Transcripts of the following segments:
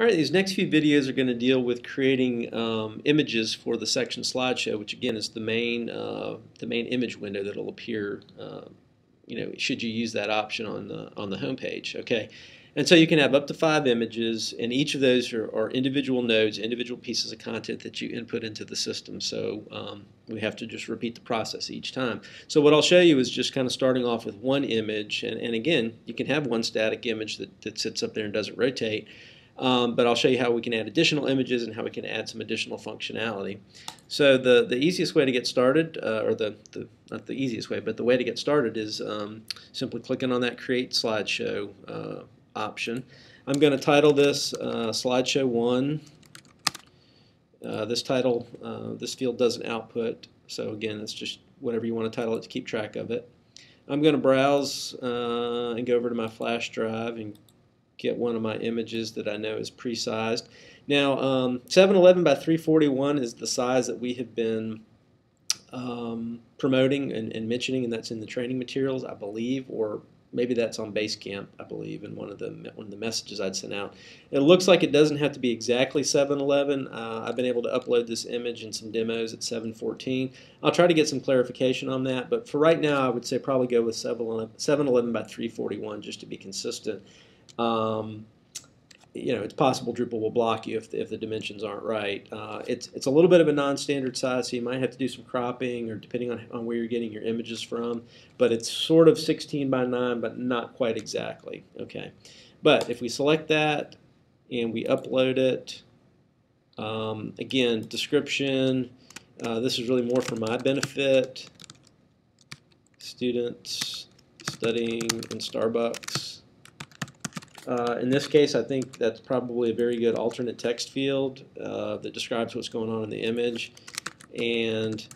Alright, these next few videos are going to deal with creating images for the section slideshow, which again is the main image window that will appear, should you use that option on the home page. Okay, and so you can have up to 5 images, and each of those are individual nodes, individual pieces of content that you input into the system. So we have to just repeat the process each time. So what I'll show you is just kind of starting off with one image, and again, you can have one static image that sits up there and doesn't rotate. But I'll show you how we can add additional images and how we can add some additional functionality. So the easiest way to get started, not the easiest way, but the way to get started is simply clicking on that Create Slideshow option. I'm going to title this Slideshow 1. This field doesn't output, so again, it's just whatever you want to title it to keep track of it. I'm going to browse and go over to my flash drive and get one of my images that I know is pre-sized. Now 711 by 341 is the size that we have been promoting and mentioning, and that's in the training materials, I believe, or maybe that's on Basecamp, I believe, in one of the messages I'd sent out. It looks like it doesn't have to be exactly 711. I've been able to upload this image in some demos at 714. I'll try to get some clarification on that, but for right now I would say probably go with 711 by 341 just to be consistent. It's possible Drupal will block you if the dimensions aren't right. It's a little bit of a non-standard size, so you might have to do some cropping, or depending on where you're getting your images from. But it's sort of 16 by 9, but not quite exactly. Okay, but if we select that and we upload it, again, description. This is really more for my benefit. Students studying in Starbucks. In this case, I think that's probably a very good alternate text field that describes what's going on in the image. And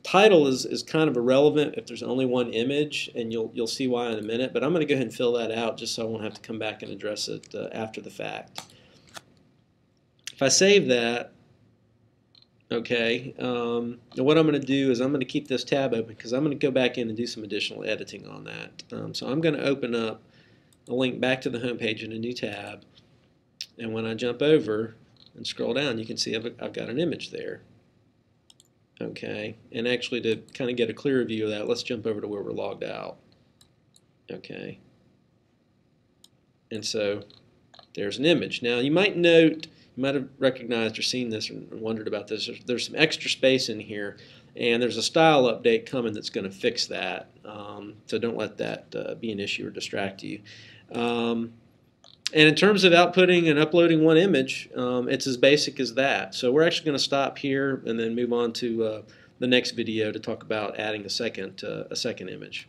title is kind of irrelevant if there's only one image, and you'll see why in a minute. But I'm going to go ahead and fill that out just so I won't have to come back and address it after the fact. If I save that, okay, what I'm going to do is I'm going to keep this tab open because I'm going to go back in and do some additional editing on that. So I'm going to open up a link back to the home page in a new tab, and when I jump over and scroll down, you can see I've got an image there. Okay, and actually to kind of get a clearer view of that, let's jump over to where we're logged out. Okay, and so there's an image. Now you might note, you might have recognized or seen this and wondered about this. There's some extra space in here, and there's a style update coming that's going to fix that. So don't let that be an issue or distract you. And in terms of outputting and uploading one image, it's as basic as that. So we're actually going to stop here and then move on to the next video to talk about adding a second image.